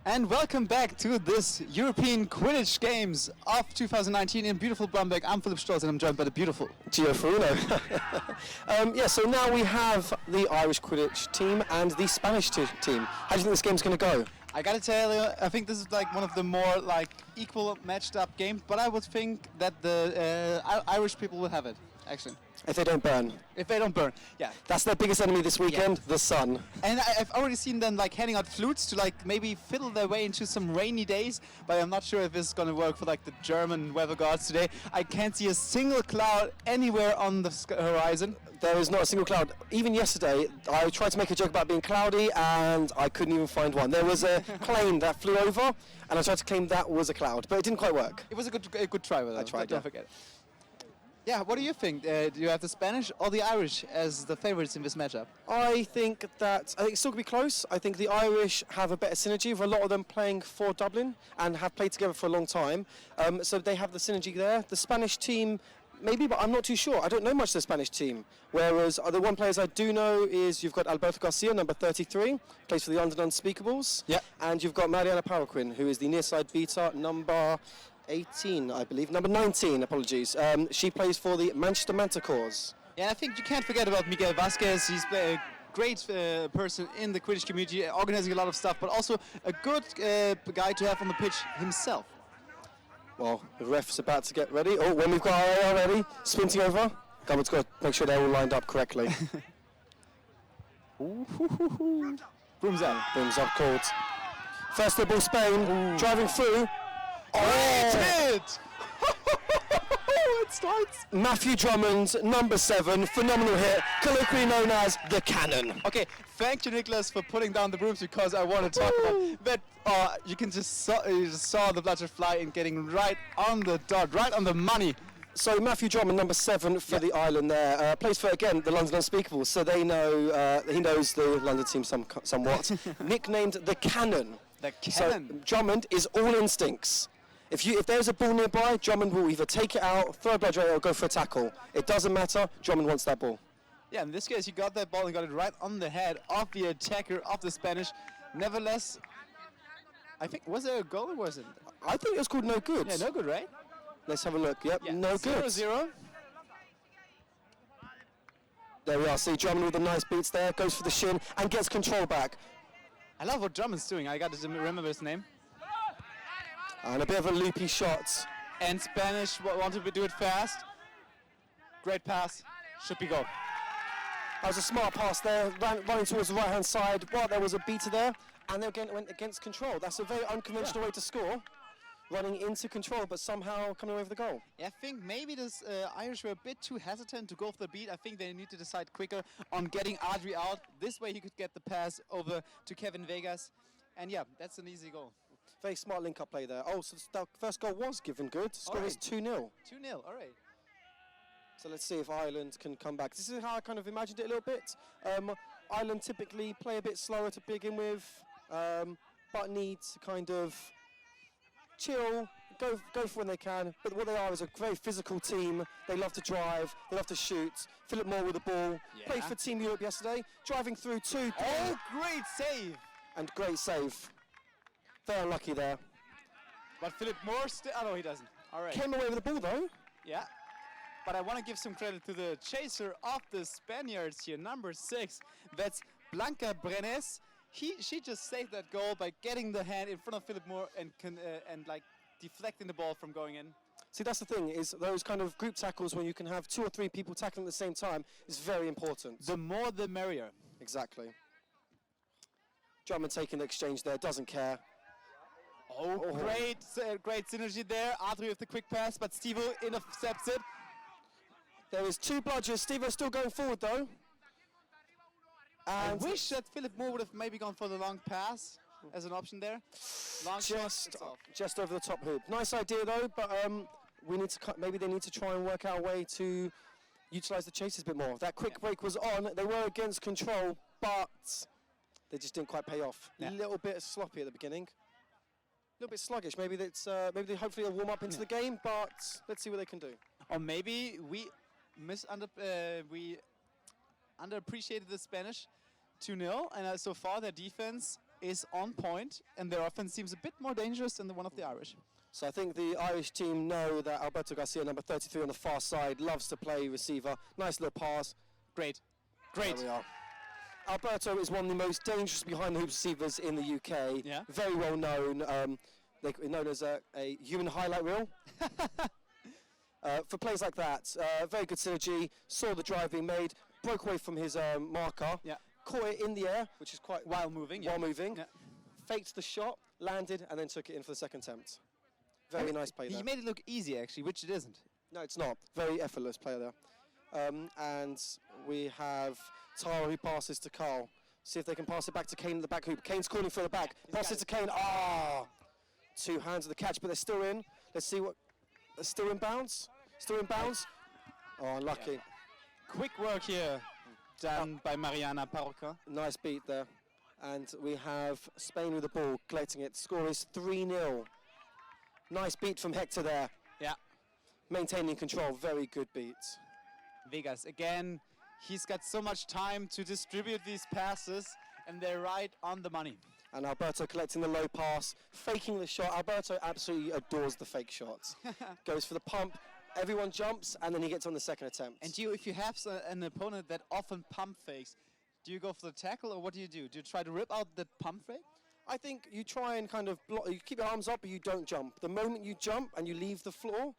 And welcome back to this European Quidditch Games of 2019 in beautiful Bamberg. I'm Philip Stolz and I'm joined by the beautiful Gio Ferruno. So now we have the Irish Quidditch team and the Spanish team. How do you think this game's going to go? I gotta tell you, I think this is like one of the more like equal matched up games, but I would think that the Irish people will have it, actually. If they don't burn. If they don't burn, yeah. That's their biggest enemy this weekend, the sun. And I've already seen them like handing out flutes to like maybe fiddle their way into some rainy days, but I'm not sure if this is gonna work for like the German weather gods today. I can't see a single cloud anywhere on the horizon. There is not a single cloud. Even yesterday, I tried to make a joke about being cloudy and I couldn't even find one. There was a plane that flew over and I tried to claim that was a cloud, but it didn't quite work. It was a good try, though. I tried, don't forget it. Yeah, what do you think? Do you have the Spanish or the Irish as the favorites in this matchup? I think it's still going to be close. I think the Irish have a better synergy with a lot of them playing for Dublin and have played together for a long time. So they have the synergy there. The Spanish team, maybe, but I'm not too sure. I don't know much of the Spanish team. Whereas the one players I do know is you've got Alberto Garcia, number 33, plays for the London Unspeakables. Yeah. And you've got Mariana Paraquin, who is the near side beater, number 18, I believe. Number 19, apologies. She plays for the Manchester Manticores. Yeah, I think you can't forget about Miguel Vasquez. He's a great person in the Quidditch community, organizing a lot of stuff, but also a good guy to have on the pitch himself. Well, the ref's about to get ready. Oh, when we've got our AR ready, sprinting over. Government's got to make sure they're all lined up correctly. Brooms up. Brooms up court. First the ball, Spain, driving through. Oh, it! It starts. Matthew Drummond, number 7, phenomenal hit, colloquially known as the Cannon. Okay, thank you, Nicholas, for putting down the brooms because I want to talk about that. You just saw the bludger fly and getting right on the dot, right on the money. So Matthew Drummond, number 7 for the island there, plays for, again, the London Unspeakables, so they know, he knows the London team somewhat. Nicknamed the Cannon. The Cannon. So Drummond is all instincts. If there's a ball nearby, Drummond will either take it out, throw a bludger or go for a tackle. It doesn't matter, Drummond wants that ball. Yeah, in this case, he got that ball and got it right on the head of the attacker of the Spanish. Nevertheless, I think, was there a goal or was it? I think it was called no good. Yeah, no good, right? Let's have a look. Yep, yeah. No good. 0-0. There we are. See Drummond with the nice beats there, goes for the shin and gets control back. I love what Drummond's doing. I got to remember his name. And a bit of a loopy shot. And Spanish wanted to do it fast. Great pass. Should be goal. That was a smart pass there, running towards the right-hand side. Well, there was a beater there, and they again went against control. That's a very unconventional way to score. Running into control, but somehow coming away with the goal. Yeah, I think maybe this Irish were a bit too hesitant to go for the beat. I think they need to decide quicker on getting Adri out. This way he could get the pass over to Kevin Vegas. And yeah, that's an easy goal. Very smart link-up play there. Oh, so the first goal was given good. Score is 2-0. 2-0, all right. So let's see if Ireland can come back. This is how I kind of imagined it a little bit. Ireland typically play a bit slower to begin with, but need to kind of chill, go for when they can. But what they are is a very physical team. They love to drive, they love to shoot. Philip Moore with the ball. Yeah. Played for Team Europe yesterday, driving through 2. Oh, great save! And great save. Very unlucky there. But Philip Moore still, oh no, he doesn't. All right. Came away with the ball though. Yeah. But I want to give some credit to the chaser of the Spaniards here, number 6. That's Blanca Brenes. She just saved that goal by getting the hand in front of Philip Moore and like deflecting the ball from going in. See, that's the thing, is those kind of group tackles when you can have 2 or 3 people tackling at the same time is very important. The more the merrier. Exactly. Drummond taking the exchange there, doesn't care. Oh, great synergy there. Adri with the quick pass, but Stevo intercepts it. There is 2 bludgers. Stevo's still going forward though. And I wish that Philip Moore would have maybe gone for the long pass as an option there. Long just over the top hoop. Nice idea though, but we need to maybe they need to try and work out a way to utilize the chases a bit more. That quick break was on. They were against control, but they just didn't quite pay off. A little bit sloppy at the beginning. A little bit sluggish. Maybe that's maybe hopefully they'll warm up into the game, but let's see what they can do. Or maybe we underappreciated the Spanish 2-0, and so far their defense is on point, and their offense seems a bit more dangerous than the one of the Irish. So I think the Irish team know that Alberto Garcia, number 33 on the far side, loves to play receiver. Nice little pass. Great. Great. There we are. Alberto is one of the most dangerous behind the hoops receivers in the UK. Yeah. Very well known. They're known as a human highlight reel. For plays like that, very good synergy. Saw the drive being made, broke away from his marker, Yeah. caught it in the air, which is quite While moving. while moving, Yeah. faked the shot, landed, and then took it in for the second attempt. Very nice play there. He made it look easy, actually, which it isn't. No, it's not. Very effortless player there. And we have Tara who passes to Carl. See if they can pass it back to Kane at the back hoop. Kane's calling for the back. Passes to Kane. Ah! 2 hands of the catch, but they're still in. Let's see what. They're still in bounds. Still in bounds. Oh, unlucky. Quick work here done by Mariana Parroca. Nice beat there. And we have Spain with the ball, collecting it. Score is 3-0. Nice beat from Hector there. Yeah. Maintaining control. Very good beat. Vegas, again, he's got so much time to distribute these passes, and they're right on the money. And Alberto collecting the low pass, faking the shot. Alberto absolutely adores the fake shots. Goes for the pump, everyone jumps, and then he gets on the second attempt. And if you have an opponent that often pump fakes, do you go for the tackle, or what do? Do you try to rip out the pump fake? I think you try and kind of block, you keep your arms up, but you don't jump. The moment you jump and you leave the floor,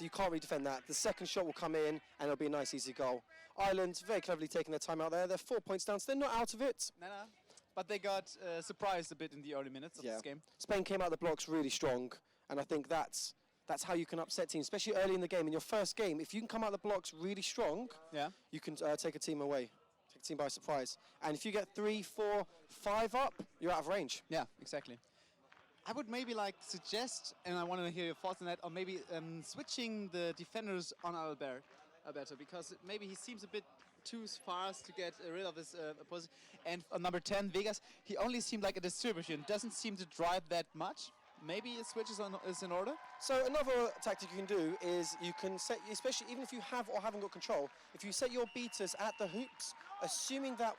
you can't really defend that. The second shot will come in, and it'll be a nice, easy goal. Ireland very cleverly taking their time out there. They're 4 points down, so they're not out of it. No. But they got surprised a bit in the early minutes of this game. Spain came out of the blocks really strong, and I think that's how you can upset teams, especially early in the game. In your first game, if you can come out of the blocks really strong, you can take a team away, take a team by surprise. And if you get 3, 4, 5 up, you're out of range. Yeah, exactly. I would maybe suggest, and I want to hear your thoughts on that, or maybe switching the defenders on Alberto, because maybe he seems a bit too fast to get rid of his opposing. And on number 10, Vegas, he only seemed like a distributor and doesn't seem to drive that much. Maybe a switch is in order? So another tactic you can do is you can set, especially even if you have or haven't got control, if you set your beaters at the hoops, assuming that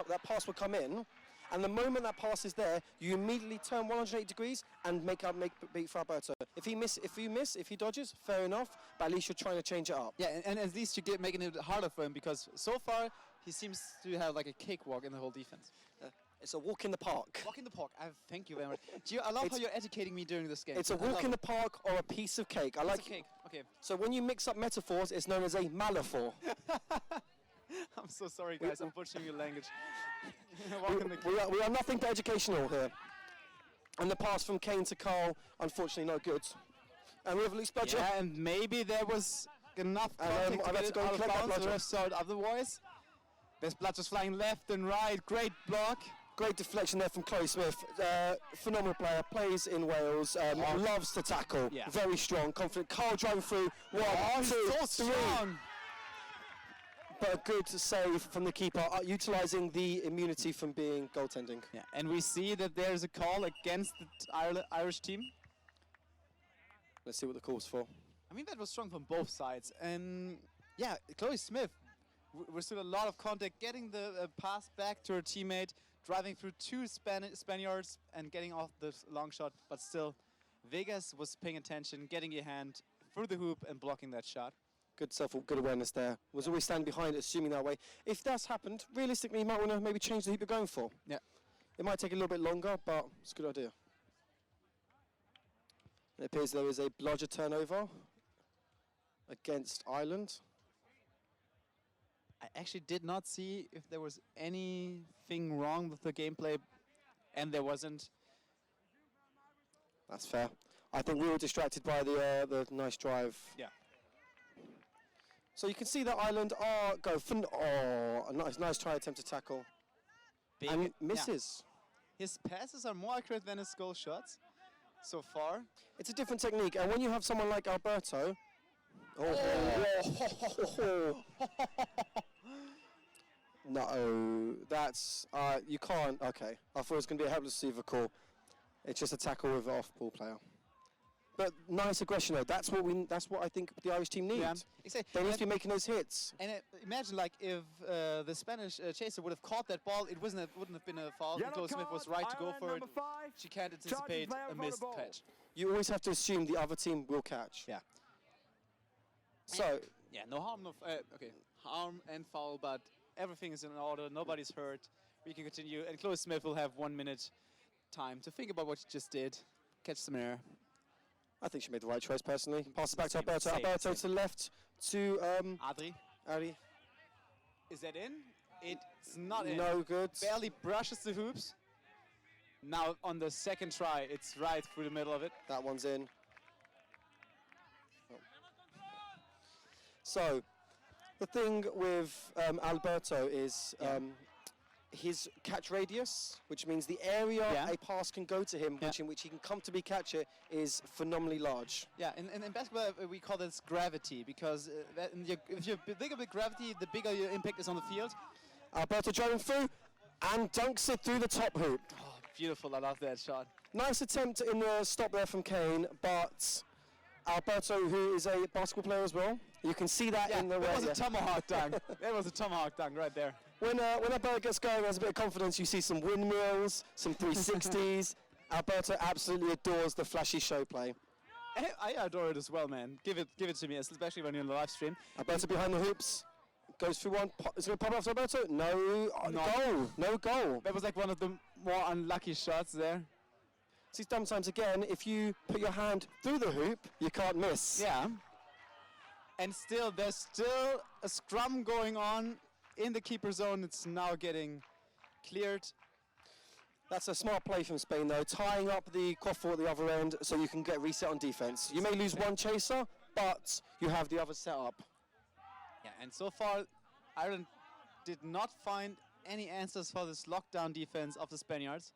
that pass will come in, and the moment that pass is there, you immediately turn 180 degrees and make beat for Alberto. If he dodges, fair enough, but at least you're trying to change it up. Yeah, and at least you're making it harder for him, because so far he seems to have like a cakewalk in the whole defense. It's a walk in the park. Walk in the park. Thank you very much. I love how you're educating me during this game. It's a walk in the park or a piece of cake. I like cake. Okay. So when you mix up metaphors, it's known as a malaphor. I'm so sorry, guys. I'm butchering your language. we are nothing but educational here. And the pass from Kane to Carl, unfortunately, not good. And we have a loose bludger. Yeah, and maybe there was enough contact to get it out of bounds, so otherwise. There's bludgers flying left and right. Great block. Great deflection there from Chloe Smith. Phenomenal player, plays in Wales, loves to tackle. Yeah. Very strong, confident. Carl driving through. 1, 2, 3. But a good save from the keeper, utilising the immunity from being goaltending. Yeah, and we see that there's a call against the Irish team. Let's see what the call's for. I mean, that was strong from both sides. And yeah, Chloe Smith, we're still a lot of contact, getting the pass back to her teammate, driving through 2 Spaniards and getting off the long shot. But still, Vegas was paying attention, getting a hand through the hoop and blocking that shot. Good awareness there. Was always standing behind it, assuming that way. If that's happened, realistically, you might want to maybe change the hoop you're going for. Yeah. It might take a little bit longer, but it's a good idea. It appears there is a bludger turnover against Ireland. I actually did not see if there was anything wrong with the gameplay, and there wasn't. That's fair. I think we were distracted by the nice drive. Yeah. So you can see that Ireland are a nice try attempt to tackle. And misses. Yeah. His passes are more accurate than his goal shots so far. It's a different technique, and when you have someone like Alberto, no, that's you can't. Okay, I thought it was going to be a helpless receiver call. It's just a tackle with an off-ball player. But nice aggression though. That's what I think the Irish team needs. Yeah, exactly. They need to be making those hits. And imagine, like, if the Spanish chaser would have caught that ball, it wouldn't have been a foul. And Chloe Smith was right to go for it. She can't anticipate a missed catch. You always have to assume the other team will catch. Yeah. So. Yeah, no harm, harm and foul, but everything is in order. Nobody's hurt. We can continue, and Chloe Smith will have 1 minute time to think about what she just did, catch some air. I think she made the right choice personally. Pass it back to Alberto. Same. Alberto to the left to Adri. Is that in? It's not in. No good. Barely brushes the hoops. Now on the second try, it's right through the middle of it. That one's in. Oh. So, the thing with Alberto is his catch radius, which means the area a pass can go to him, in which he can comfortably catch it, is phenomenally large. Yeah, in basketball we call this gravity, because if you have bigger gravity, the bigger your impact is on the field. Alberto driving through and dunks it through the top hoop. Oh, beautiful, I love that shot. Nice attempt in the stop there from Kane, but Alberto, who is a basketball player as well, you can see that in the that was a tomahawk dunk. That was a tomahawk dunk right there. When Alberto gets going, has a bit of confidence, you see some windmills, some 360s. Alberto absolutely adores the flashy show play. I adore it as well, man. Give it to me, especially when you're in the live stream. Alberto behind the hoops, goes through one. Is it going to pop off to Alberto? No, no goal. That was like one of the more unlucky shots there. See, sometimes again, if you put your hand through the hoop, you can't miss. Yeah. And still, there's still a scrum going on in the keeper zone. It's now getting cleared. That's a smart play from Spain, though, tying up the quaffle at the other end so you can get reset on defense. You may lose one chaser, but you have the other set up. Yeah, and so far, Ireland did not find any answers for this lockdown defense of the Spaniards.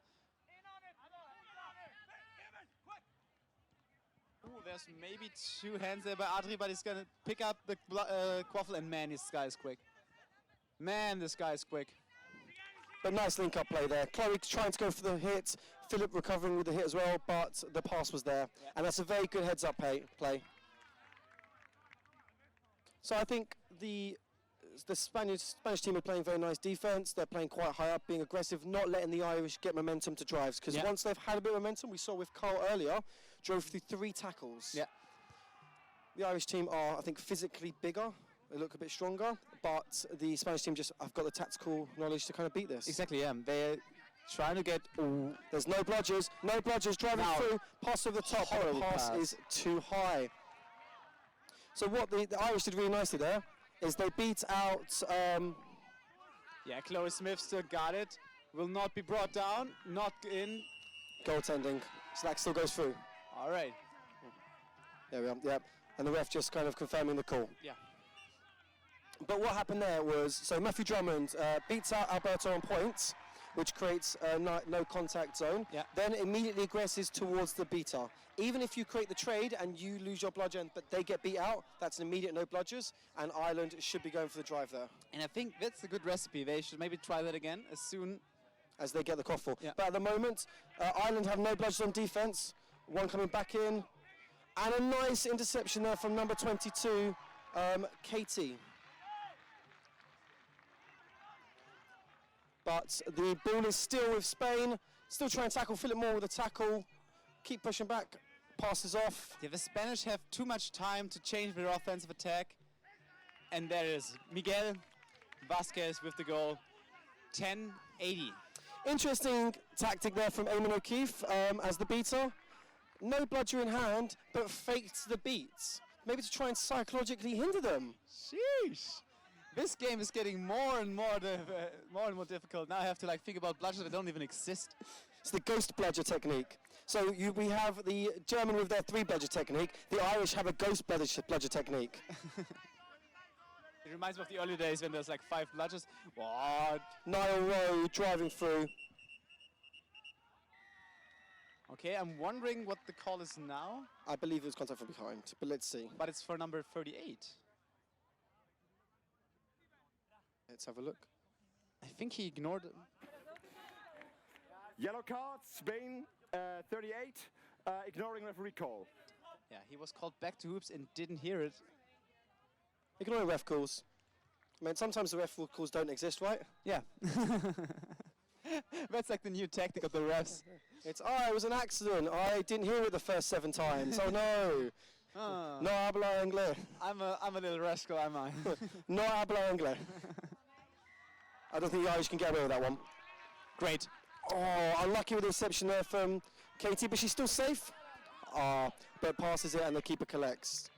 Ooh, there's maybe two hands there by Adri, but he's going to pick up the quaffle, and man, this guy is quick. Man, this guy is quick. But nice link-up play there. Chloe trying to go for the hit. Philip recovering with the hit as well, but the pass was there. Yeah. And that's a very good heads-up play. So I think the Spanish team are playing very nice defense. They're playing quite high up, being aggressive, not letting the Irish get momentum to drives. Because once they've had a bit of momentum, we saw with Carl earlier, drove through 3 tackles. Yeah. The Irish team are, I think, physically bigger. They look a bit stronger, but the Spanish team just have got the tactical knowledge to kind of beat this. Exactly, yeah. They're trying to get... Ooh. There's no bludgers driving through, pass over the top, and the pass is too high. So what the Irish did really nicely there is they beat out... yeah, Chloe Smith still got it. Will not be brought down, not in. Goaltending. Slack still goes through. All right. There we are, yeah. And the ref just kind of confirming the call. Yeah. But what happened there was, so Matthew Drummond beats out Alberto on points, which creates a no contact zone. Yeah. Then immediately aggresses towards the beater. Even if you create the trade and you lose your bludger, but they get beat out, that's an immediate no bludgers, and Ireland should be going for the drive there. And I think that's a good recipe. They should maybe try that again as soon as they get the quaffle. Yeah. But at the moment, Ireland have no bludgers on defense. One coming back in, and a nice interception there from number 22, Katie. But the ball is still with Spain. Still trying to tackle. Philip Moore with a tackle. Keep pushing back. Passes off. Yeah, the Spanish have too much time to change their offensive attack. And there is Miguel Vasquez with the goal. 10-80. Interesting tactic there from Eamon O'Keefe as the beater. No bludger in hand, but faked the beats. Maybe to try and psychologically hinder them. Sheesh. This game is getting more and more difficult. Now I have to think about bludgers that don't even exist. It's the ghost bludger technique. So we have the German with their 3 bludger technique. The Irish have a ghost bludger technique. It reminds me of the early days when there's 5 bludgers. What? Niall Rowe driving through. Okay, I'm wondering what the call is now. I believe it was contact from behind, but let's see. But it's for number 38. Let's have a look. I think he ignored it. Yellow card, Spain, 38, ignoring referee call. Yeah, he was called back to hoops and didn't hear it. Ignoring ref calls. I mean, sometimes the ref calls don't exist, right? Yeah. That's like the new tactic of the refs. It's, it was an accident. I didn't hear it the first 7 times. Oh no. No habla inglés. I'm a little rascal, am I? No habla inglés. I don't think the Irish can get away with that one. Great. Oh, unlucky with the reception there from Katie, but she's still safe. But passes it and the keeper collects.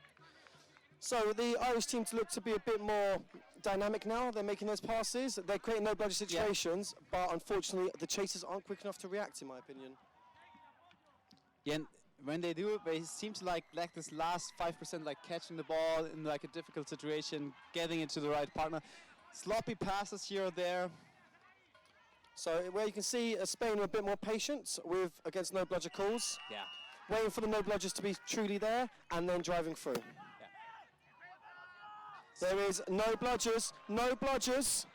So the Irish team to look to be a bit more dynamic now. They're making those passes. They're creating no bludger situations, but unfortunately the chasers aren't quick enough to react, in my opinion. Yeah, and when they do, they seem to lack this last 5%, like catching the ball in like a difficult situation, getting it to the right partner. Sloppy passes here or there. So where you can see Spain are a bit more patient against no bludger calls. Yeah. Waiting for the no bludgers to be truly there and then driving through. Yeah. There is no bludgers, no bludgers.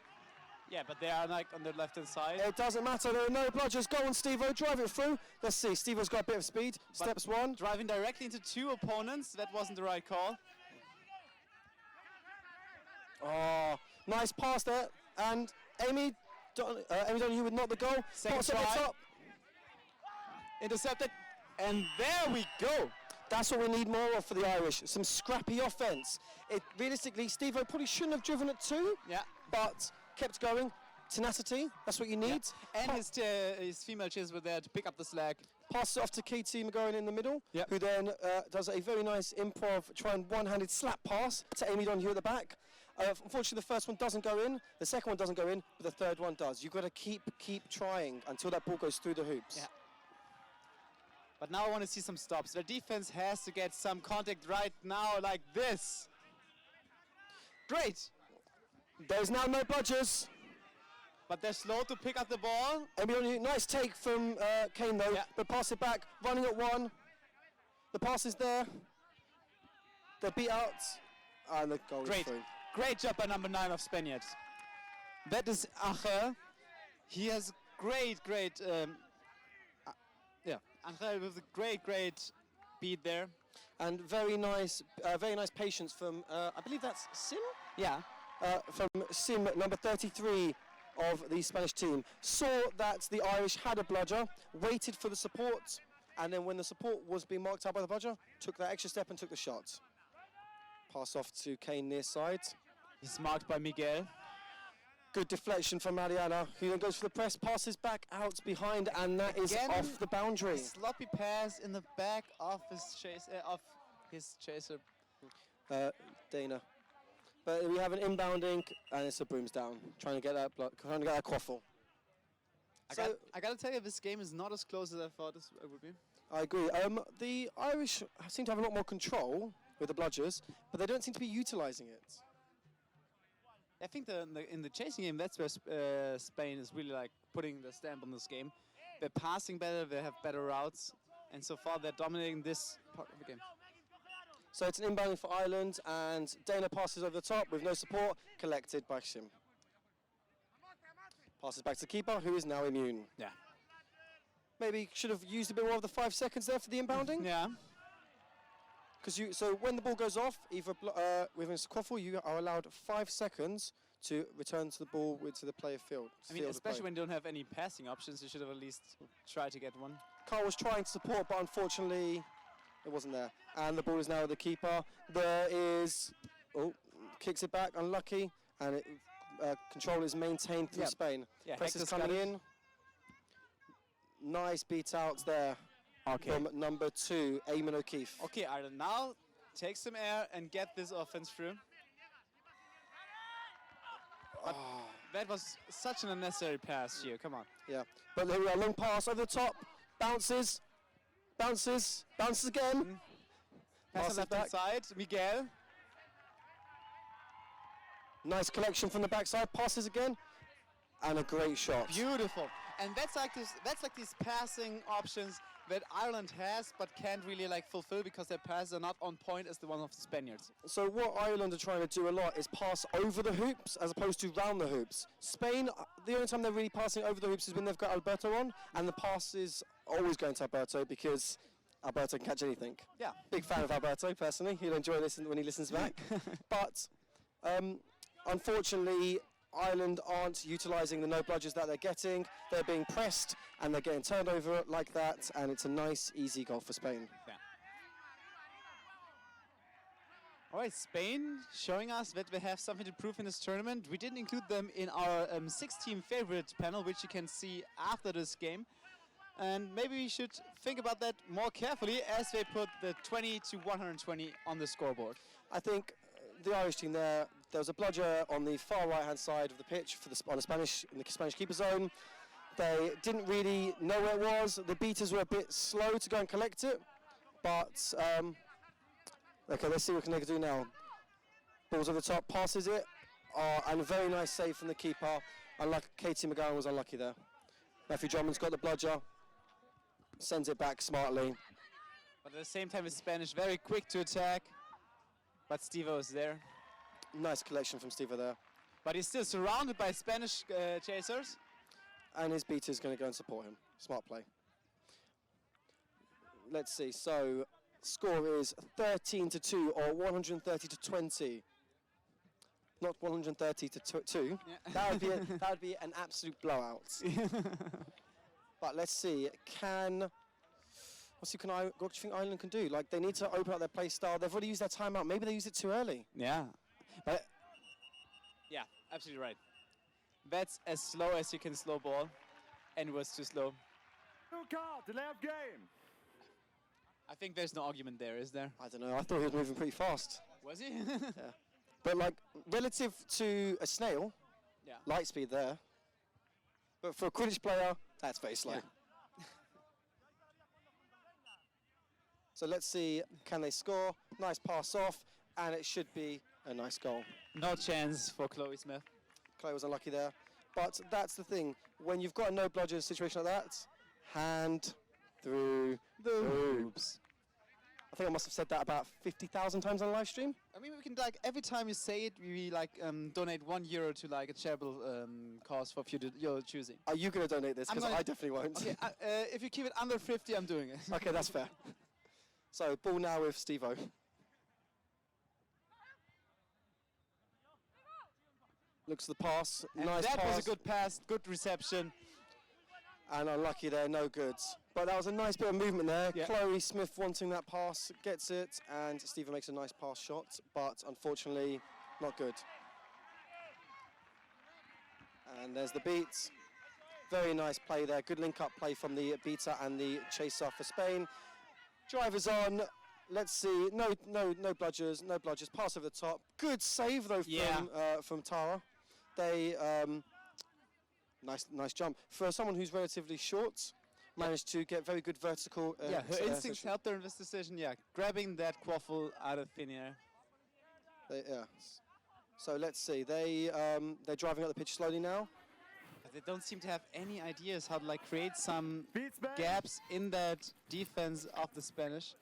Yeah, but they are like on the left-hand side. It doesn't matter, there are no bludgers. Go on, Steve-O, drive it through. Let's see, Steve-O's got a bit of speed. But Steps 1. Driving directly into 2 opponents, that wasn't the right call. Oh, nice pass there. And Amy Donahue with not the goal. Second try. try. Top. Intercepted. And there we go. That's what we need more of for the Irish. Some scrappy offense. Realistically, Steve-O probably shouldn't have driven it 2. Yeah. But kept going. Tenacity, that's what you need. Yeah. And his female chasers were there to pick up the slack. Passes it off to Katie McGowan in the middle, yep. Who then does a very nice improv, one-handed slap pass to Amy Donahue at the back. Unfortunately, the first one doesn't go in, the second one doesn't go in, but the third one does. You've got to keep trying until that ball goes through the hoops. Yeah. But now I want to see some stops. Their defense has to get some contact right now, like this. Great. There's now no bludgers. But they're slow to pick up the ball. Amy Donahue, nice take from Kane though, but pass it back, running at 1. The pass is there. They're beat out, and the goal is through. Great job by number 9 of Spaniards. That is Ache. He has great, Angel with a great beat there. And very nice patience from, I believe that's Sim? Yeah. From Sim, number 33 of the Spanish team. Saw that the Irish had a bludger, waited for the support, and then when the support was being marked out by the bludger, took that extra step and took the shot. Pass off to Kane near side. He's marked by Miguel. Good deflection from Mariana, who then goes for the press, passes back out behind, and that is off the boundary. A sloppy pass in the back of his chaser. Dana. But we have an inbounding, and it's a brooms down, trying to get that quaffle. I gotta tell you, this game is not as close as I thought it would be. I agree. The Irish seem to have a lot more control with the bludgers, but they don't seem to be utilising it. I think in the chasing game, that's where Spain is really like putting the stamp on this game. They're passing better, they have better routes, and so far they're dominating this part of the game. So it's an inbounding for Ireland, and Dana passes over the top with no support, collected by Shim. Passes back to the keeper, who is now immune. Yeah. Maybe should have used a bit more of the 5 seconds there for the inbounding. Yeah. So when the ball goes off, either with a quaffle, you are allowed 5 seconds to return to the ball to the player field. I mean, especially when you don't have any passing options, you should have at least tried to get one. Carl was trying to support, but unfortunately, it wasn't there. And the ball is now at the keeper. There is, kicks it back, unlucky, and control is maintained through Spain. Yeah, Press is coming in. Nice beat out there from number 2, Eamon O'Keefe. Okay, Ireland, now take some air and get this offense through. But that was such an unnecessary pass here, come on. Yeah, but there we are, long pass over the top, bounces again. Pass on the left-hand side, Miguel. Nice collection from the backside, passes again, and a great shot. Beautiful. And that's like these passing options that Ireland has but can't really like fulfill because their passes are not on point as the one of the Spaniards. So what Ireland are trying to do a lot is pass over the hoops as opposed to round the hoops. Spain, the only time they're really passing over the hoops is when they've got Alberto on, and the pass is always going to Alberto because Alberto can catch anything. Yeah. Big fan of Alberto, personally. He'll enjoy this when he listens back. But unfortunately, Ireland aren't utilising the no bludgers that they're getting. They're being pressed and they're getting turned over like that, and it's a nice, easy goal for Spain. Yeah. All right, Spain showing us that they have something to prove in this tournament. We didn't include them in our 6-team favorite panel, which you can see after this game. And maybe we should think about that more carefully as they put the 20 to 120 on the scoreboard. I think the Irish team there was a bludger on the far right-hand side of the pitch for in the Spanish keeper zone. They didn't really know where it was. The beaters were a bit slow to go and collect it, but okay, let's see what they can do now. Balls over the top, passes it, and a very nice save from the keeper. Unlucky, Katie McGowan was unlucky there. Matthew Drummond's got the bludger, sends it back smartly. But at the same time, the Spanish very quick to attack, but Steve-O is there. Nice collection from Steve there. But he's still surrounded by Spanish chasers. And his beater's going to go and support him. Smart play. Let's see. So, score is 13-2 or 130-20. Not 130 to 2. Yeah. That would be an absolute blowout. But let's see. What do you think Ireland can do? Like, they need to open up their play style. They've already used their timeout. Maybe they used it too early. Yeah. But yeah, absolutely right. That's as slow as you can slow ball, and it was too slow. Delay of game. I think there's no argument there, is there? I don't know. I thought he was moving pretty fast. Was he? Yeah. But like relative to a snail, yeah, light speed there. But for a Quidditch player, that's very slow. Yeah. So let's see, can they score? Nice pass off, and it should be a nice goal. No chance for Chloe Smith. Chloe was unlucky there. But that's the thing, when you've got a no bludgers situation like that, hand through the hoops. I think I must have said that about 50,000 times on a live stream. I mean, we can, like, every time you say it, we like donate €1 to like a charitable cause for your choosing. Are you going to donate this? Because I definitely won't. Okay, if you keep it under 50, I'm doing it. Okay, that's fair. So, ball now with Steve-O. Looks the pass, and nice pass. That was a good pass, good reception. And unlucky there, no good. But that was a nice bit of movement there. Yeah. Chloe Smith wanting that pass, gets it, and Stephen makes a nice pass shot, but unfortunately, not good. And there's the beat. Very nice play there. Good link-up play from the beater and the chaser for Spain. Drivers on. Let's see. No bludgers. Pass over the top. Good save though from Tara. They nice jump for someone who's relatively short. Managed to get very good vertical. Her instincts helped her in this decision. Yeah, grabbing that quaffle out of thin air. Yeah. So let's see. They're driving up the pitch slowly now. They don't seem to have any ideas how to like create some gaps in that defense of the Spanish.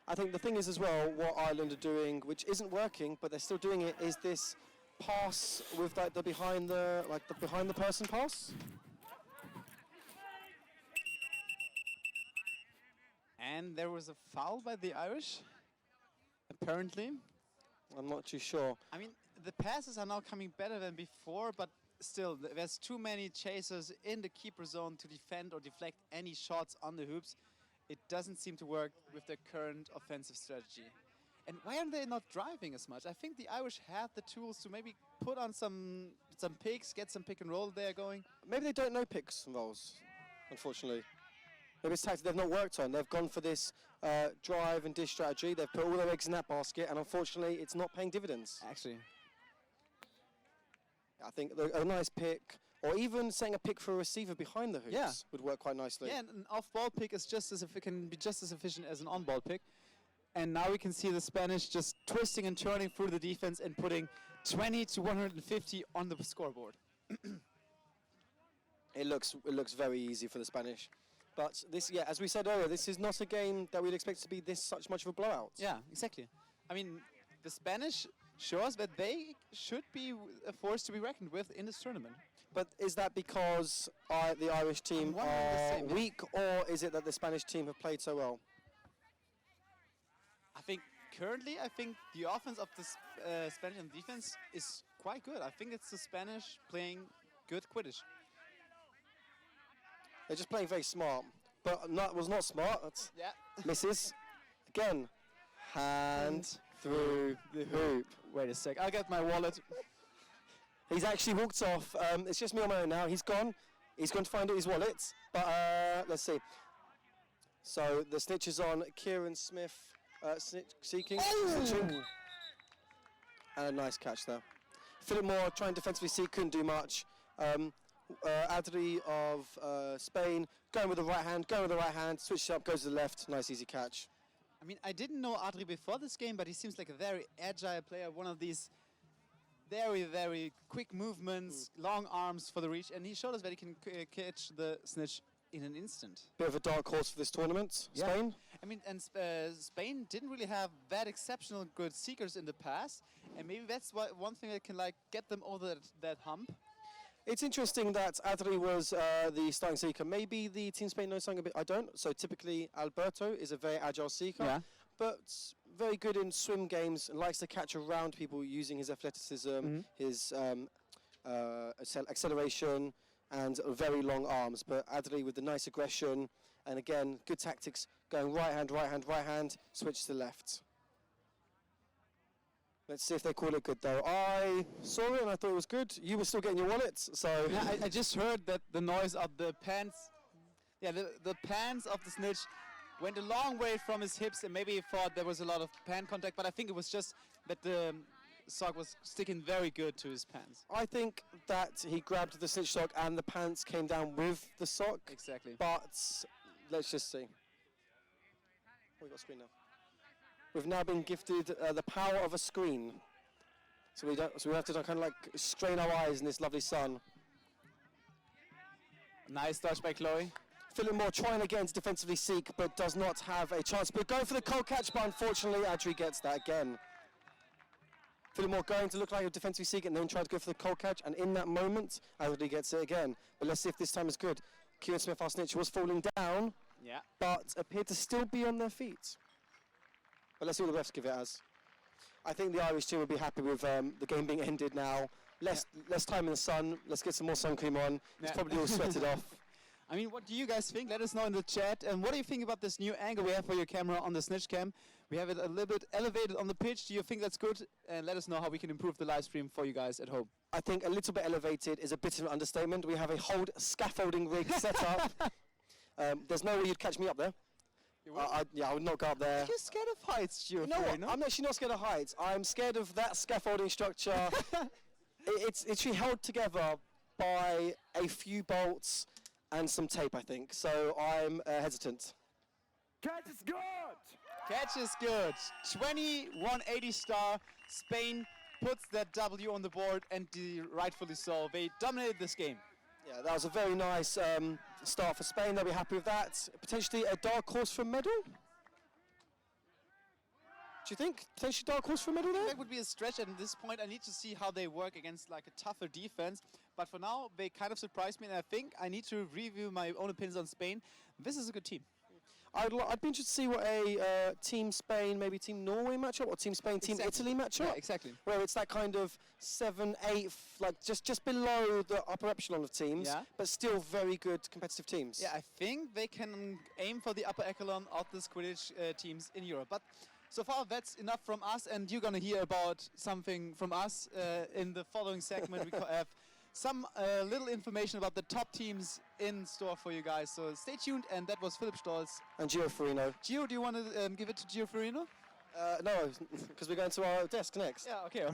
I think the thing is as well, what Ireland are doing, which isn't working, but they're still doing it, is this pass with like the behind the person pass. And there was a foul by the Irish, apparently. I'm not too sure. I mean, the passes are now coming better than before, but still, there's too many chasers in the keeper zone to defend or deflect any shots on the hoops. It doesn't seem to work with their current offensive strategy. And why are they not driving as much? I think the Irish have the tools to maybe put on some picks, get some pick and roll there going. Maybe they don't know picks and rolls, unfortunately. Maybe it's tactics they've not worked on. They've gone for this drive and dish strategy. They've put all their eggs in that basket, and unfortunately, it's not paying dividends. Actually. I think a nice pick, or even setting a pick for a receiver behind the hoops would work quite nicely. Yeah, and an off-ball pick is can be just as efficient as an on-ball pick. And now we can see the Spanish just twisting and turning through the defense and putting 20 to 150 on the scoreboard. It looks very easy for the Spanish. But this, as we said earlier, this is not a game that we'd expect to be much of a blowout. Yeah, exactly. I mean, the Spanish show us that they should be a force to be reckoned with in this tournament. But is that because the Irish team wondering the are same, yeah. weak, or is it that the Spanish team have played so well? I think currently, the offense of the Spanish and defense is quite good. I think it's the Spanish playing good Quidditch. They're just playing very smart, but was not smart. That's Yeah. misses. Again, hand through the hoop. Wait a sec, I'll get my wallet. He's actually walked off. It's just me on my own now. He's gone. He's going to find his wallet. But let's see. So the snitch is on Kieran Smith, seeking. Snitching. And a nice catch there. Philip Moore trying defensively seek, couldn't do much. Adri of Spain going with the right hand, switches up, goes to the left. Nice easy catch. I mean, I didn't know Adri before this game, but he seems like a very agile player, one of these very, very quick movements, long arms for the reach, and he showed us that he can catch the snitch in an instant. Bit of a dark horse for this tournament, Yeah. Spain. I mean, and Spain didn't really have that exceptional good seekers in the past, and maybe that's one thing that can like get them over that hump. It's interesting that Adri was the starting seeker. Maybe the Team Spain knows something a bit I don't. So typically Alberto is a very agile seeker, but very good in swim games and likes to catch around people using his athleticism, his acceleration, and very long arms. But Adri with the nice aggression, and again, good tactics, going right hand, switch to left. Let's see if they call it good though. I saw it and I thought it was good. You were still getting your wallet, so... Yeah, I just heard that the noise of the pants, the pants of the snitch went a long way from his hips, and maybe he thought there was a lot of pant contact, but I think it was just that the sock was sticking very good to his pants. I think that he grabbed the snitch sock and the pants came down with the sock. Exactly. But let's just see. Oh, we got a screen now. We've now been gifted the power of a screen. So we have to kind of like strain our eyes in this lovely sun. Nice dodge by Chloe. Philip Moore trying again to defensively seek, but does not have a chance. But going for the cold catch, but unfortunately Adri gets that again. Philip Moore going to look like a defensively seek and then trying to go for the cold catch, and in that moment, Adri gets it again. But let's see if this time is good. Kieran Smith, our snitch, was falling down, but appeared to still be on their feet. But let's see what the refs give it as. I think the Irish team will be happy with the game being ended now. Less time in the sun. Let's get some more sun cream on. It's probably all sweated off. I mean, what do you guys think? Let us know in the chat. And what do you think about this new angle we have for your camera on the snitch cam? We have it a little bit elevated on the pitch. Do you think that's good? And let us know how we can improve the live stream for you guys at home. I think a little bit elevated is a bit of an understatement. We have a whole scaffolding rig set up. There's no way you'd catch me up there. I would not go up there. Are you scared of heights, Gio? No, I'm actually not scared of heights. I'm scared of that scaffolding structure. It's actually held together by a few bolts and some tape, I think. So I'm hesitant. Catch is good! Catch is good. 2180 star. Spain puts that W on the board, and rightfully so. They dominated this game. Yeah, that was a very nice start for Spain. They'll be happy with that. Potentially a dark horse for a medal? Do you think? Potentially dark horse for a medal there? That would be a stretch, and at this point I need to see how they work against like a tougher defense. But for now, they kind of surprised me, and I think I need to review my own opinions on Spain. This is a good team. I'd be interested to see what a Team Spain, maybe Team Norway matchup, or Team Spain, Team Italy matchup. Yeah, exactly. Where it's that kind of 7, 8, like just below the upper echelon of teams, but still very good competitive teams. Yeah, I think they can aim for the upper echelon of the Quidditch teams in Europe. But so far, that's enough from us, and you're going to hear about something from us in the following segment. We have some little information about the top teams in store for you guys. So stay tuned, and that was Philipp Stolz. And Gio Farino. Gio, do you want to give it to Gio Farino? No, because we're going to our desk next. Yeah, okay.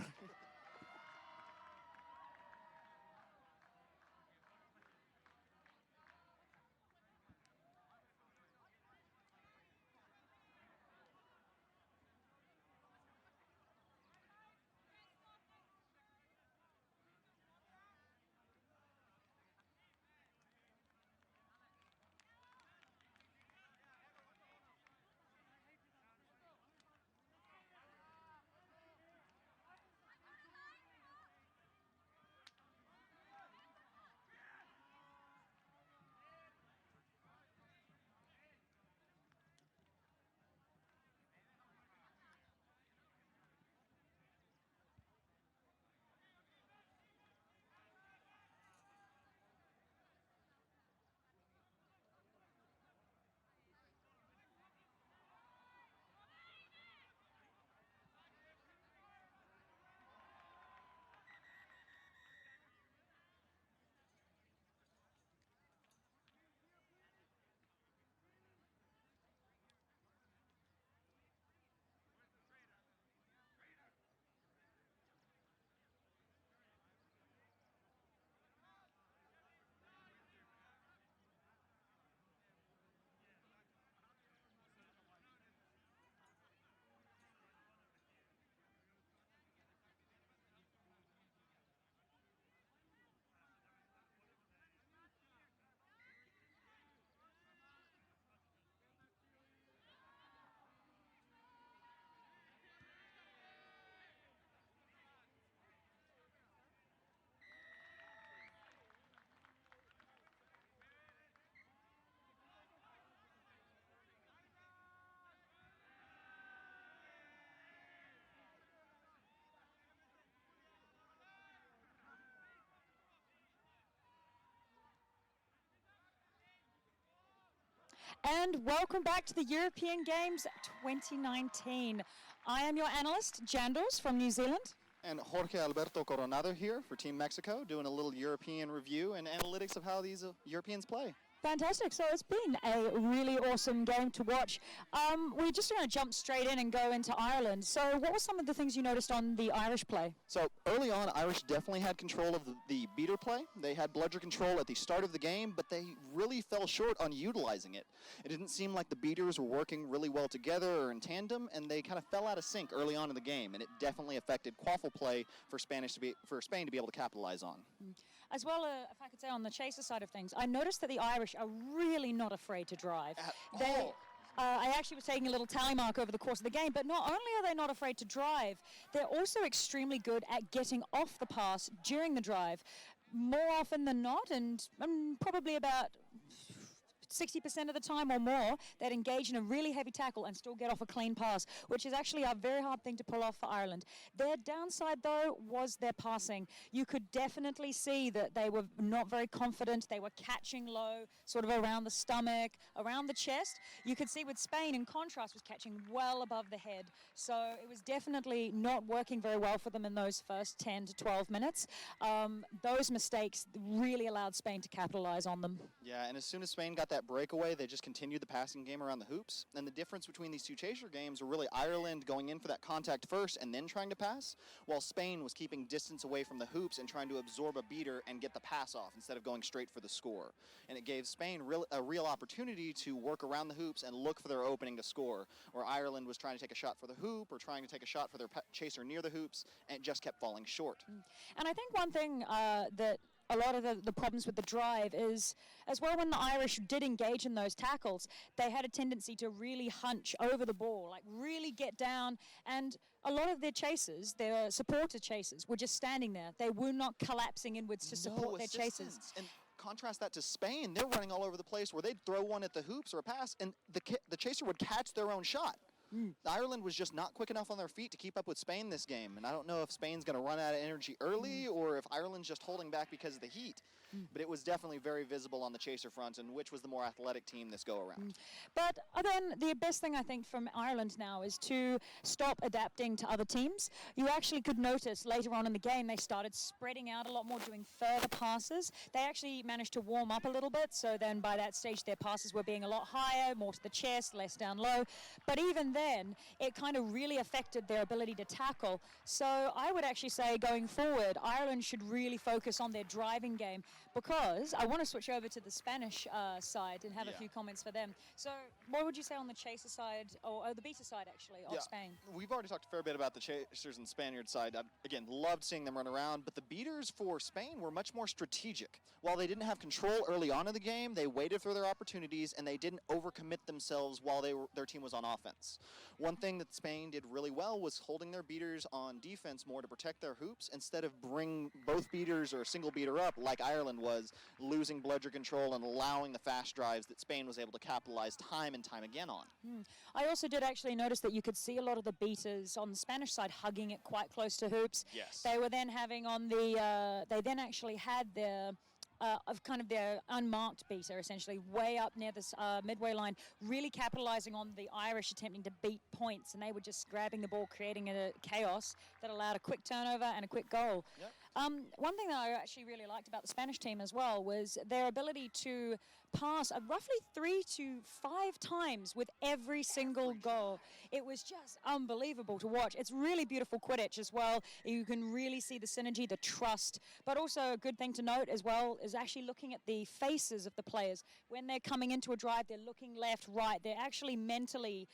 And welcome back to the European Games 2019. I am your analyst, Jandals from New Zealand. And Jorge Alberto Coronado here for Team Mexico, doing a little European review and analytics of how these Europeans play. Fantastic. So it's been a really awesome game to watch. We're just going to jump straight in and go into Ireland. So what were some of the things you noticed on the Irish play? So early on, Irish definitely had control of the beater play. They had bludger control at the start of the game, but they really fell short on utilizing it. It didn't seem like the beaters were working really well together or in tandem, and they kind of fell out of sync early on in the game, and it definitely affected quaffle play for Spain to be able to capitalize on. As well, if I could say on the chaser side of things, I noticed that the Irish are really not afraid to drive. I actually was taking a little tally mark over the course of the game, but not only are they not afraid to drive, they're also extremely good at getting off the pass during the drive. More often than not, and probably about 60% of the time or more, they'd engage in a really heavy tackle and still get off a clean pass, which is actually a very hard thing to pull off for Ireland. Their downside, though, was their passing. You could definitely see that they were not very confident. They were catching low, sort of around the stomach, around the chest. You could see with Spain, in contrast, was catching well above the head. So it was definitely not working very well for them in those first 10 to 12 minutes. Those mistakes really allowed Spain to capitalize on them. Yeah, and as soon as Spain got that breakaway, they just continued the passing game around the hoops. And the difference between these two chaser games were really Ireland going in for that contact first and then trying to pass, while Spain was keeping distance away from the hoops and trying to absorb a beater and get the pass off instead of going straight for the score. And it gave Spain a real opportunity to work around the hoops and look for their opening to score, where Ireland was trying to take a shot for the hoop or trying to take a shot for their chaser near the hoops, and it just kept falling short. And I think one thing that a lot of the problems with the drive is, as well, when the Irish did engage in those tackles, they had a tendency to really hunch over the ball, like really get down, and a lot of their chasers, their supporter chasers, were just standing there. They were not collapsing inwards to support their chasers. And contrast that to Spain. They're running all over the place where they'd throw one at the hoops or a pass, and the chaser would catch their own shot. Ireland was just not quick enough on their feet to keep up with Spain this game, and I don't know if Spain's going to run out of energy early or if Ireland's just holding back because of the heat. But it was definitely very visible on the chaser front, and which was the more athletic team this go-around. But then the best thing I think from Ireland now is to stop adapting to other teams. You actually could notice later on in the game they started spreading out a lot more, doing further passes. They actually managed to warm up a little bit, so then by that stage their passes were being a lot higher, more to the chest, less down low. But even then, it kind of really affected their ability to tackle. So I would actually say going forward, Ireland should really focus on their driving game, because I want to switch over to the Spanish side and have a few comments for them. So what would you say on the chaser side, or the beater side actually, of Spain? We've already talked a fair bit about the chasers and Spaniard side. I, again, loved seeing them run around, but the beaters for Spain were much more strategic. While they didn't have control early on in the game, they waited for their opportunities, and they didn't overcommit themselves while their team was on offense. One thing that Spain did really well was holding their beaters on defense more to protect their hoops, instead of bring both beaters or a single beater up like Ireland was, losing bludger control and allowing the fast drives that Spain was able to capitalize time and time again on. I also did actually notice that you could see a lot of the beaters on the Spanish side hugging it quite close to hoops. Yes. They were then having on the, they then actually had their of kind of their unmarked beater, essentially, way up near this midway line, really capitalizing on the Irish attempting to beat points, and they were just grabbing the ball, creating a chaos that allowed a quick turnover and a quick goal. Yep. One thing that I actually really liked about the Spanish team as well was their ability to pass roughly 3 to 5 times with every single goal. It was just unbelievable to watch. It's really beautiful Quidditch as well. You can really see the synergy, the trust, but also a good thing to note as well is actually looking at the faces of the players. When they're coming into a drive, they're looking left, right. They're actually mentally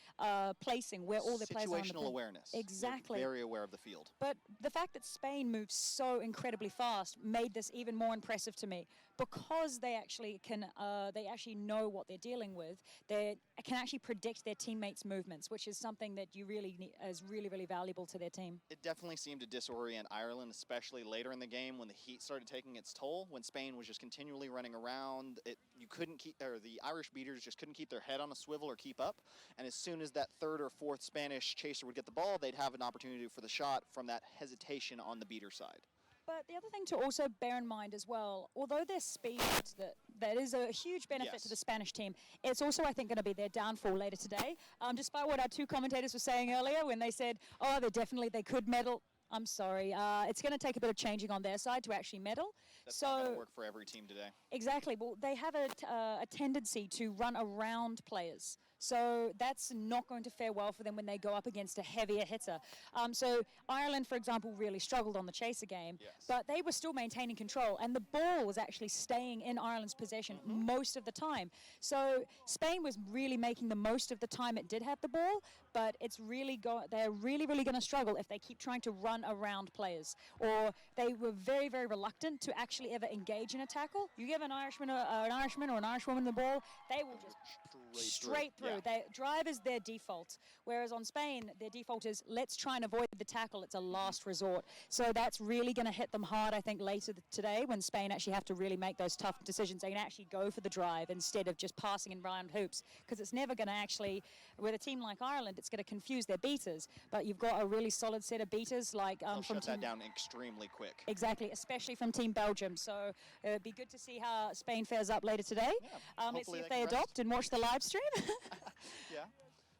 placing where all their players are. Situational awareness. Exactly. They're very aware of the field. But the fact that Spain moves so incredibly fast made this even more impressive to me, because they actually can, they actually know what they're dealing with. They can actually predict their teammates' movements, which is something that you really need, is really, really valuable to their team. It definitely seemed to disorient Ireland, especially later in the game when the heat started taking its toll. When Spain was just continually running around, you couldn't keep, or the Irish beaters just couldn't keep their head on a swivel or keep up. And as soon as that third or fourth Spanish chaser would get the ball, they'd have an opportunity for the shot from that hesitation on the beater side. But the other thing to also bear in mind as well, although their speed, that is a huge benefit to the Spanish team, it's also, I think, going to be their downfall later today. Despite what our two commentators were saying earlier when they said, oh, they could medal. I'm sorry. It's going to take a bit of changing on their side to actually medal. That's not going to work for every team today. Exactly. Well, they have a tendency to run around players. So that's not going to fare well for them when they go up against a heavier hitter. So Ireland, for example, really struggled on the chaser game, but they were still maintaining control, and the ball was actually staying in Ireland's possession most of the time. So Spain was really making the most of the time it did have the ball, but they're really going to struggle if they keep trying to run around players, or they were very, very reluctant to actually ever engage in a tackle. You give an Irishman or an Irishwoman the ball, they will just straight through. Their drive is their default, whereas on Spain, their default is let's try and avoid the tackle. It's a last resort. So that's really going to hit them hard, I think, later today when Spain actually have to really make those tough decisions. They can actually go for the drive instead of just passing in round hoops, because it's never going to actually, with a team like Ireland, it's going to confuse their beaters. But you've got a really solid set of beaters like They'll from shut that down extremely quick. Exactly, especially from Team Belgium. So it'd be good to see how Spain fares up later today. Let's see if they adopt and watch the live stream. Yeah.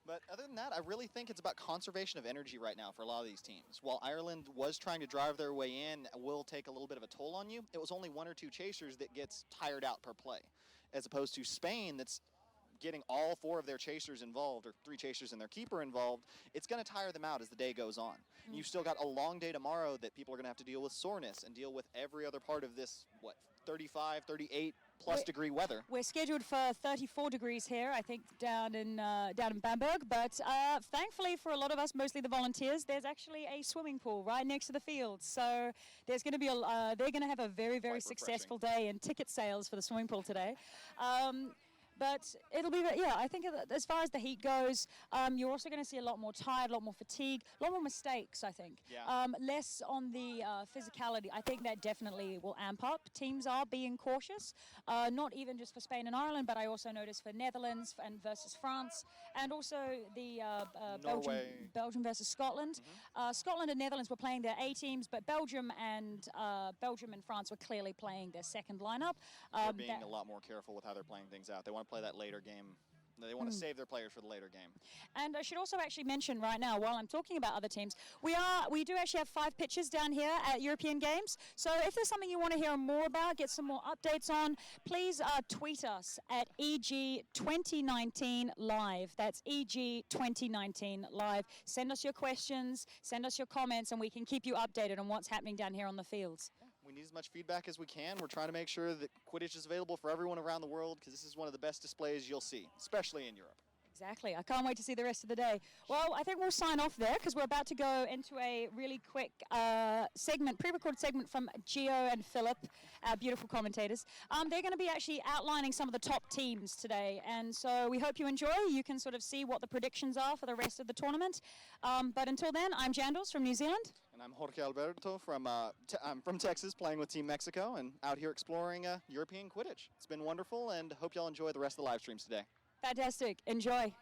But other than that, I really think it's about conservation of energy right now for a lot of these teams. While Ireland was trying to drive their way in, will take a little bit of a toll on you. It was only one or two chasers that gets tired out per play, as opposed to Spain that's getting all four of their chasers involved, or three chasers and their keeper involved. It's going to tire them out as the day goes on. You've still got a long day tomorrow that people are going to have to deal with soreness and deal with every other part of this, 35, 38 plus degree weather. We're scheduled for 34 degrees here, I think, down in Bamberg. But thankfully for a lot of us, mostly the volunteers, there's actually a swimming pool right next to the field. So there's going to be they're going to have a very, very successful day in ticket sales for the swimming pool today. But it'll be, I think as far as the heat goes, you're also going to see a lot more tired, a lot more fatigue, a lot more mistakes, I think. Yeah. Less on the physicality. I think that definitely will amp up. Teams are being cautious, not even just for Spain and Ireland, but I also noticed for Netherlands and versus France, and also the Belgium versus Scotland. Scotland and Netherlands were playing their A teams, but Belgium and France were clearly playing their second lineup. They're being a lot more careful with how they're playing things out. They want to play that later game. They want to save their players for the later game. And I should also actually mention right now, while I'm talking about other teams, we do actually have 5 pitches down here at European Games. So if there's something you want to hear more about, get some more updates on, please tweet us at EG2019 Live. That's EG2019 Live. Send us your questions, send us your comments, and we can keep you updated on what's happening down here on the fields. We need as much feedback as we can. We're trying to make sure that Quidditch is available for everyone around the world, because this is one of the best displays you'll see, especially in Europe. Exactly. I can't wait to see the rest of the day. Well, I think we'll sign off there because we're about to go into a really quick pre-recorded segment from Gio and Philip, our beautiful commentators. They're going to be actually outlining some of the top teams today, and so we hope you enjoy. You can sort of see what the predictions are for the rest of the tournament. But until then, I'm Jandals from New Zealand. And I'm Jorge Alberto I'm from Texas, playing with Team Mexico and out here exploring European Quidditch. It's been wonderful, and hope y'all enjoy the rest of the live streams today. Fantastic. Enjoy.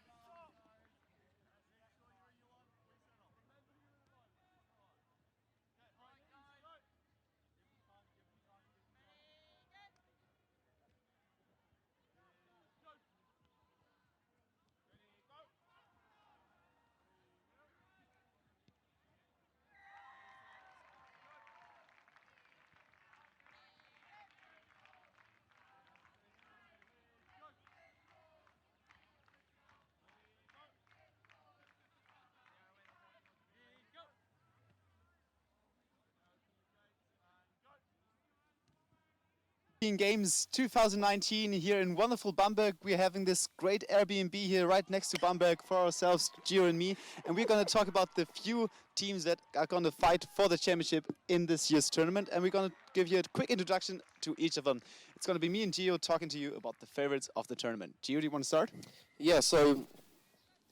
European Games 2019 here in wonderful Bamberg. We're having this great Airbnb here right next to Bamberg for ourselves, Gio and me, and we're going to talk about the few teams that are going to fight for the championship in this year's tournament, and we're going to give you a quick introduction to each of them. It's going to be me and Gio talking to you about the favorites of the tournament. Gio, do you want to start? Yeah, so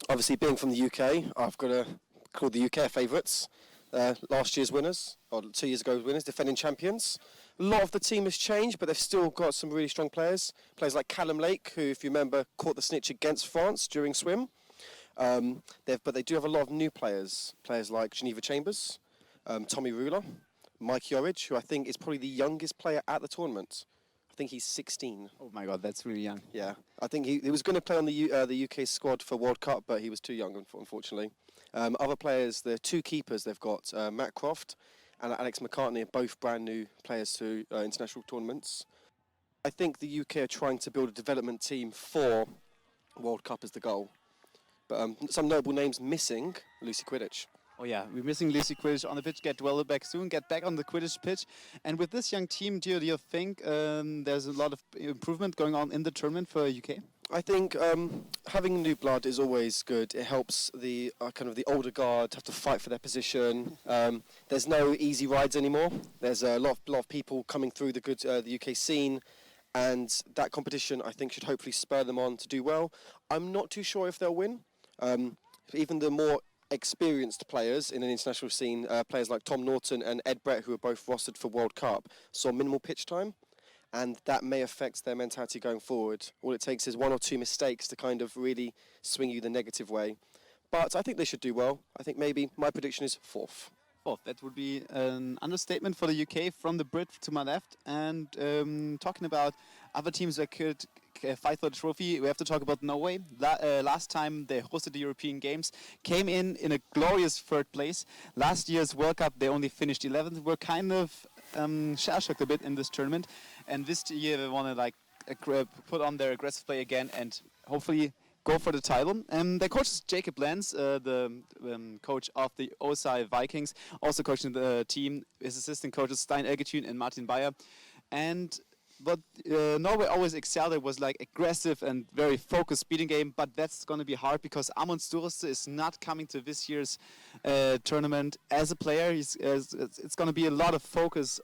obviously being from the UK, I've got to call the UK favourites. Last year's winners, or 2 years ago's winners, defending champions. A lot of the team has changed, but they've still got some really strong players. Players like Callum Lake, who, if you remember, caught the snitch against France during swim. But they do have a lot of new players. Players like Geneva Chambers, Tommy Ruler, Mike Jorich, who I think is probably the youngest player at the tournament. I think he's 16. Oh my God, that's really young. Yeah, I think he was going to play on the UK squad for World Cup, but he was too young, unfortunately. Other players, the two keepers they've got, Matt Croft and Alex McCartney, are both brand new players to international tournaments. I think the UK are trying to build a development team for World Cup as the goal. But some notable names missing: Lucy Quidditch. Oh yeah, we're missing Lucy Quidditch on the pitch. Get well back soon. Get back on the Quidditch pitch. And with this young team, do you think there's a lot of improvement going on in the tournament for UK? I think having new blood is always good. It helps the kind of the older guard have to fight for their position. There's no easy rides anymore. There's a lot of people coming through the UK scene, and that competition I think should hopefully spur them on to do well. I'm not too sure if they'll win. Even the more experienced players in an international scene, players like Tom Norton and Ed Brett, who are both rostered for World Cup, saw minimal pitch time, and that may affect their mentality going forward. All it takes is one or two mistakes to kind of really swing you the negative way. But I think they should do well. I think maybe my prediction is fourth. Fourth, that would be an understatement for the UK from the Brit to my left. And talking about other teams that could fight for the trophy, we have to talk about Norway. Last time they hosted the European Games, came in a glorious third place. Last year's World Cup, they only finished 11th. We're kind of shell-shocked a bit in this tournament. And this year they want to put on their aggressive play again and hopefully go for the title. Their coach is Jacob Lenz, the coach of the OSI Vikings, also coaching the team. His assistant coaches Stein Elgetun and Martin Bayer. And what Norway always excelled at was like aggressive and very focused speeding game, but that's going to be hard because Amund Sturse is not coming to this year's tournament as a player. It's going to be a lot of focus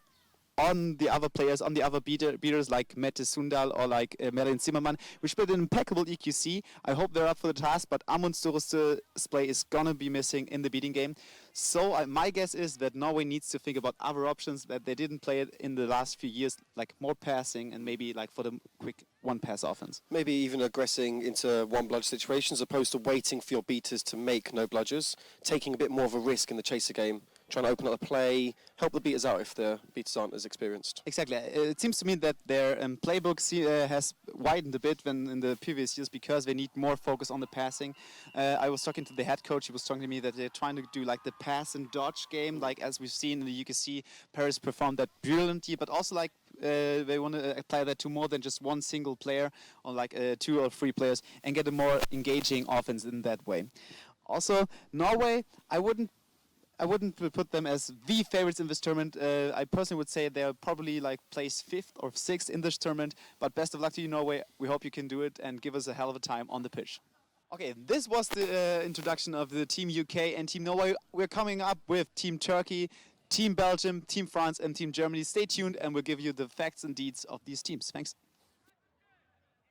on the other players, on the other beaters like Mette Sundal or like Merlin Zimmermann, which played an impeccable EQC. I hope they're up for the task, but Amund Sturse's play is going to be missing in the beating game. So my guess is that Norway needs to think about other options that they didn't play it in the last few years, like more passing and maybe like for the quick one-pass offense. Maybe even aggressing into one bludge situations as opposed to waiting for your beaters to make no bludgers, taking a bit more of a risk in the chaser game, trying to open up the play, help the beaters out if the beaters aren't as experienced. Exactly. It seems to me that their playbook has widened a bit than in the previous years because they need more focus on the passing. I was talking to the head coach. He was talking to me that they're trying to do like the pass and dodge game, like as we've seen in the UKC. Paris performed that brilliantly, but also like they want to apply that to more than just one single player or like 2 or 3 players and get a more engaging offense in that way. Also, Norway, I wouldn't put them as the favorites in this tournament. I personally would say they'll probably like place 5th or 6th in this tournament. But best of luck to you, Norway. We hope you can do it and give us a hell of a time on the pitch. Okay, this was the introduction of the Team UK and Team Norway. We're coming up with Team Turkey, Team Belgium, Team France and Team Germany. Stay tuned and we'll give you the facts and deeds of these teams. Thanks.